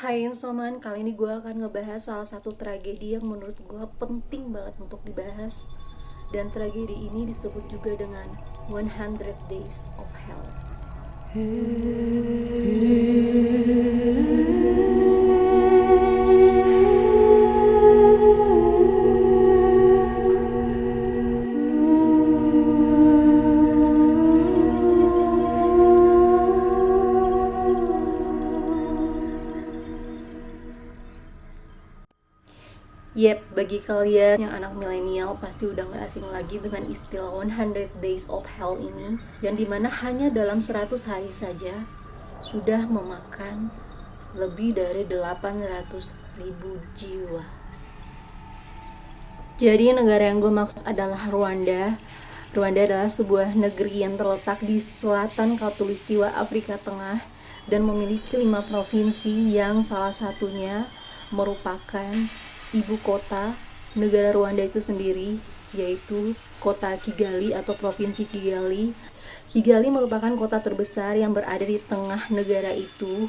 Hai Insoman, kali ini gue akan ngebahas salah satu tragedi yang menurut gue penting banget untuk dibahas. Dan tragedi ini disebut juga dengan 100 Days of Hell. Yep, bagi kalian yang anak milenial pasti udah gak asing lagi dengan istilah 100 Days of Hell ini, yang dimana hanya dalam 100 hari saja sudah memakan lebih dari 800.000 jiwa. Jadi negara yang gue maksud adalah Rwanda. Rwanda adalah sebuah negeri yang terletak di selatan Khatulistiwa Afrika Tengah dan memiliki 5 provinsi yang salah satunya merupakan ibu kota negara Rwanda itu sendiri, yaitu kota Kigali atau provinsi Kigali. Kigali merupakan kota terbesar yang berada di tengah negara itu,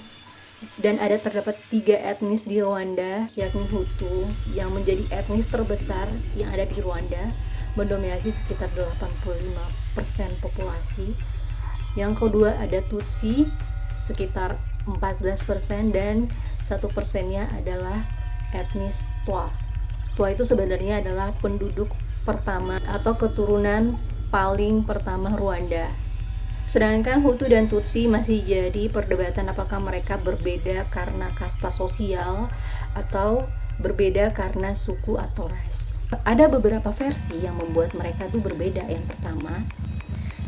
dan terdapat 3 etnis di Rwanda, yakni Hutu yang menjadi etnis terbesar yang ada di Rwanda, mendominasi sekitar 85% populasi. Yang kedua ada Tutsi sekitar 14%, dan 1%-nya adalah etnis Twa. Twa itu sebenarnya adalah penduduk pertama atau keturunan paling pertama Rwanda. Sedangkan Hutu dan Tutsi masih jadi perdebatan apakah mereka berbeda karena kasta sosial atau berbeda karena suku atau ras. Ada beberapa versi yang membuat mereka itu berbeda. Yang pertama,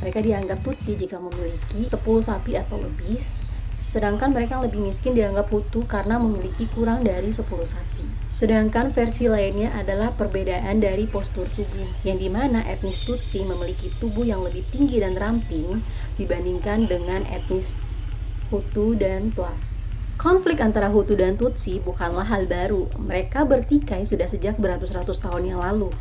mereka dianggap Tutsi jika memiliki 10 sapi atau lebih, sedangkan mereka yang lebih miskin dianggap Hutu karena memiliki kurang dari 10 sapi. Sedangkan versi lainnya adalah perbedaan dari postur tubuh, yang dimana etnis Tutsi memiliki tubuh yang lebih tinggi dan ramping dibandingkan dengan etnis Hutu dan Twa. Konflik antara Hutu dan Tutsi bukanlah hal baru. Mereka bertikai sudah sejak beratus-ratus tahun yang lalu.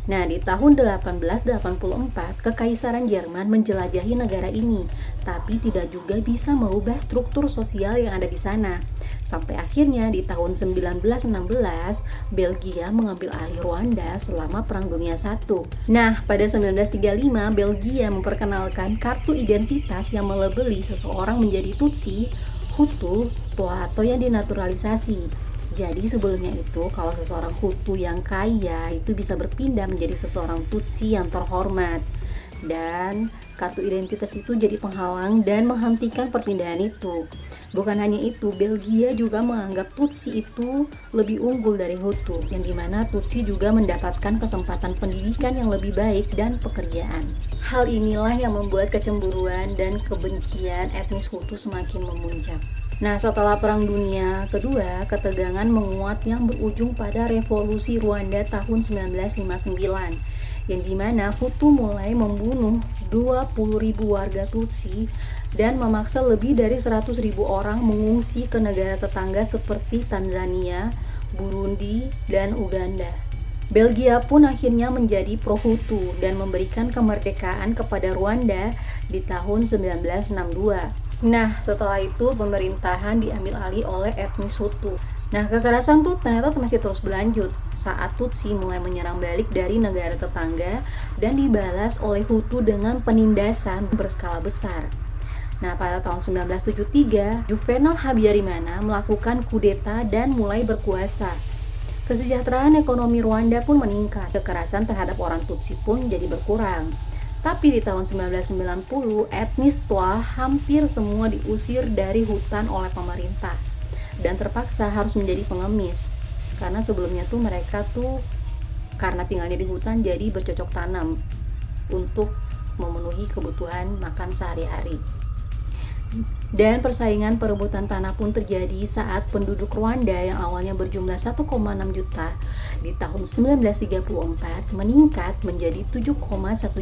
Nah, di tahun 1884, Kekaisaran Jerman menjelajahi negara ini, tapi tidak juga bisa merubah struktur sosial yang ada di sana. Sampai akhirnya di tahun 1916, Belgia mengambil alih Rwanda selama Perang Dunia I. Nah, pada 1935, Belgia memperkenalkan kartu identitas yang melabeli seseorang menjadi Tutsi, Hutu, Twa atau yang dinaturalisasi. Jadi sebelumnya itu kalau seseorang Hutu yang kaya itu bisa berpindah menjadi seseorang Tutsi yang terhormat, dan kartu identitas itu jadi penghalang dan menghentikan perpindahan itu. Bukan hanya itu, Belgia juga menganggap Tutsi itu lebih unggul dari Hutu, yang dimana Tutsi juga mendapatkan kesempatan pendidikan yang lebih baik dan pekerjaan. Hal inilah yang membuat kecemburuan dan kebencian etnis Hutu semakin memuncak. Nah, setelah Perang Dunia Kedua, ketegangan menguat yang berujung pada Revolusi Rwanda tahun 1959, yang dimana Hutu mulai membunuh 20.000 warga Tutsi dan memaksa lebih dari 100.000 orang mengungsi ke negara tetangga seperti Tanzania, Burundi, dan Uganda. Belgia pun akhirnya menjadi pro-Hutu dan memberikan kemerdekaan kepada Rwanda di tahun 1962. Nah, setelah itu pemerintahan diambil alih oleh etnis Hutu. Nah, kekerasan tuh ternyata masih terus berlanjut saat Tutsi mulai menyerang balik dari negara tetangga dan dibalas oleh Hutu dengan penindasan berskala besar. Nah, pada tahun 1973, Juvenal Habyarimana melakukan kudeta dan mulai berkuasa. Kesejahteraan ekonomi Rwanda pun meningkat. Kekerasan terhadap orang Tutsi pun jadi berkurang. Tapi di tahun 1990, etnis Twa hampir semua diusir dari hutan oleh pemerintah dan terpaksa harus menjadi pengemis. Karena sebelumnya tuh mereka tuh karena tinggalnya di hutan jadi bercocok tanam untuk memenuhi kebutuhan makan sehari-hari. Dan persaingan perebutan tanah pun terjadi saat penduduk Rwanda yang awalnya berjumlah 1,6 juta di tahun 1934 meningkat menjadi 7,1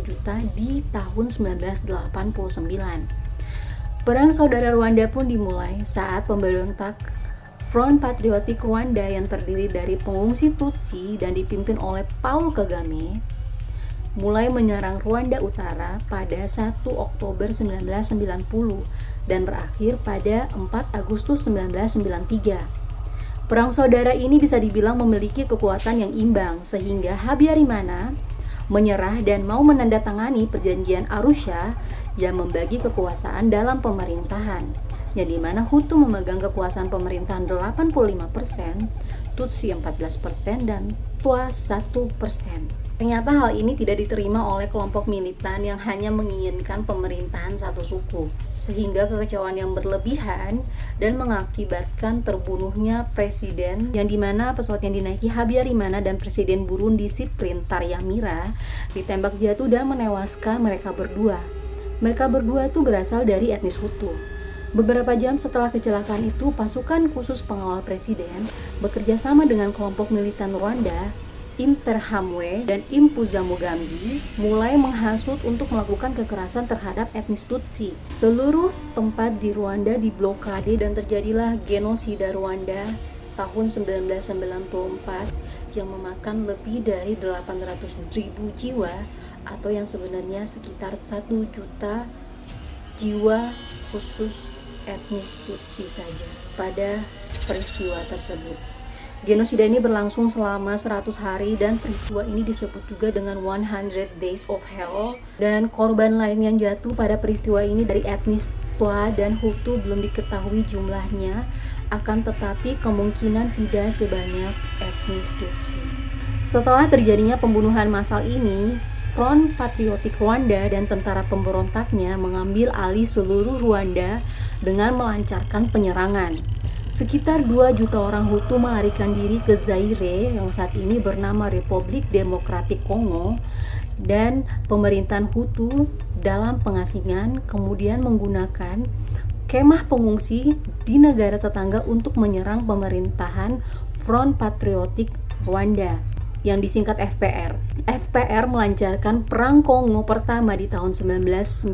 juta di tahun 1989. Perang Saudara Rwanda pun dimulai saat pemberontak Front Patriotic Rwanda yang terdiri dari pengungsi Tutsi dan dipimpin oleh Paul Kagame mulai menyerang Rwanda Utara pada 1 Oktober 1990 dan berakhir pada 4 Agustus 1993. Perang saudara ini bisa dibilang memiliki kekuatan yang imbang, sehingga Habyarimana menyerah dan mau menandatangani perjanjian Arusha yang membagi kekuasaan dalam pemerintahan, yang dimana Hutu memegang kekuasaan pemerintahan 85%, Tutsi 14%, dan Twa 1%. Ternyata hal ini tidak diterima oleh kelompok militan yang hanya menginginkan pemerintahan satu suku, sehingga kekecewaan yang berlebihan dan mengakibatkan terbunuhnya presiden, yang dimana pesawat yang dinaiki Habyarimana dan presiden Burundi Cyprien Taryamira ditembak jatuh dan menewaskan mereka berdua. Mereka berdua itu berasal dari etnis Hutu. Beberapa jam setelah kecelakaan itu, pasukan khusus pengawal presiden bekerja sama dengan kelompok militan Rwanda, Interahamwe dan Impuzamugambi mulai menghasut untuk melakukan kekerasan terhadap etnis Tutsi. Seluruh tempat di Rwanda diblokade dan terjadilah genosida Rwanda tahun 1994 yang memakan lebih dari 800.000 jiwa, atau yang sebenarnya sekitar 1 juta jiwa khusus etnis Tutsi saja pada peristiwa tersebut. Genosida ini berlangsung selama 100 hari dan peristiwa ini disebut juga dengan 100 Days of Hell, dan korban lain yang jatuh pada peristiwa ini dari etnis Twa dan Hutu belum diketahui jumlahnya, akan tetapi kemungkinan tidak sebanyak etnis Tutsi. Setelah terjadinya pembunuhan massal ini, Front Patriotic Rwanda dan tentara pemberontaknya mengambil alih seluruh Rwanda dengan melancarkan penyerangan. Sekitar 2 juta orang Hutu melarikan diri ke Zaire yang saat ini bernama Republik Demokratik Kongo, dan pemerintahan Hutu dalam pengasingan kemudian menggunakan kemah pengungsi di negara tetangga untuk menyerang pemerintahan Front Patriotic Rwanda yang disingkat FPR. FPR melancarkan Perang Kongo pertama di tahun 1996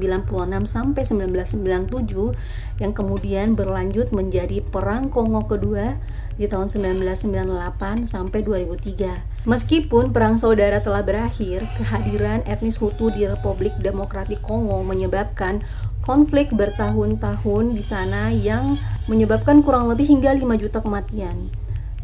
sampai 1997 yang kemudian berlanjut menjadi Perang Kongo kedua di tahun 1998 sampai 2003. Meskipun perang saudara telah berakhir, kehadiran etnis Hutu di Republik Demokratik Kongo menyebabkan konflik bertahun-tahun di sana yang menyebabkan kurang lebih hingga 5 juta kematian.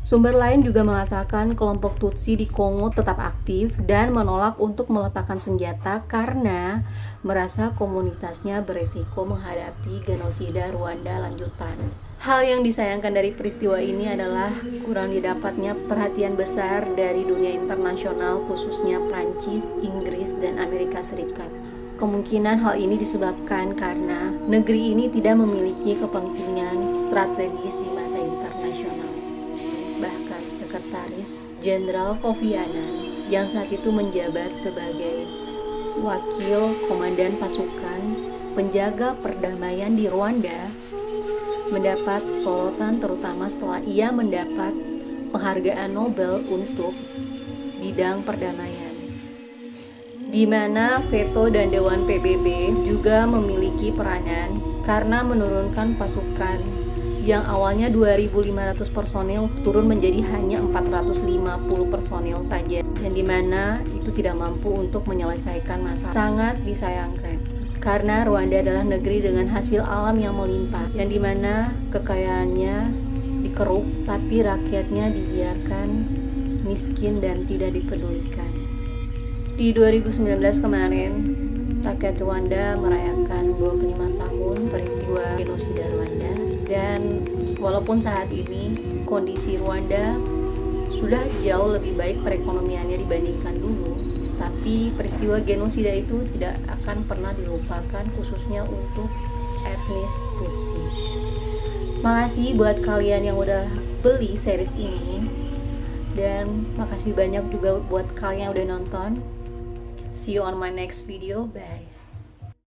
Sumber lain juga mengatakan kelompok Tutsi di Kongo tetap aktif dan menolak untuk meletakkan senjata karena merasa komunitasnya beresiko menghadapi genosida Rwanda lanjutan. Hal yang disayangkan dari peristiwa ini adalah kurang didapatnya perhatian besar dari dunia internasional, khususnya Prancis, Inggris, dan Amerika Serikat. Kemungkinan hal ini disebabkan karena negeri ini tidak memiliki kepentingan strategis di mata internasional. Bahkan Sekretaris Jenderal Kofi Annan yang saat itu menjabat sebagai wakil komandan pasukan penjaga perdamaian di Rwanda mendapat sorotan, terutama setelah ia mendapat penghargaan Nobel untuk bidang perdamaian, di mana veto dan Dewan PBB juga memiliki peranan karena menurunkan pasukan yang awalnya 2.500 personil turun menjadi hanya 450 personil saja, yang dimana itu tidak mampu untuk menyelesaikan masalah. Sangat disayangkan karena Rwanda adalah negeri dengan hasil alam yang melimpah, yang dimana kekayaannya dikeruk tapi rakyatnya dibiarkan miskin dan tidak dipedulikan. Di 2019 kemarin, rakyat Rwanda merayakan 25 tahun peristiwa genosida Rwanda. Dan walaupun saat ini kondisi Rwanda sudah jauh lebih baik perekonomiannya dibandingkan dulu, tapi peristiwa genosida itu tidak akan pernah dilupakan, khususnya untuk etnis Tutsi. Makasih buat kalian yang udah beli series ini, dan makasih banyak juga buat kalian yang udah nonton. See you on my next video. Bye.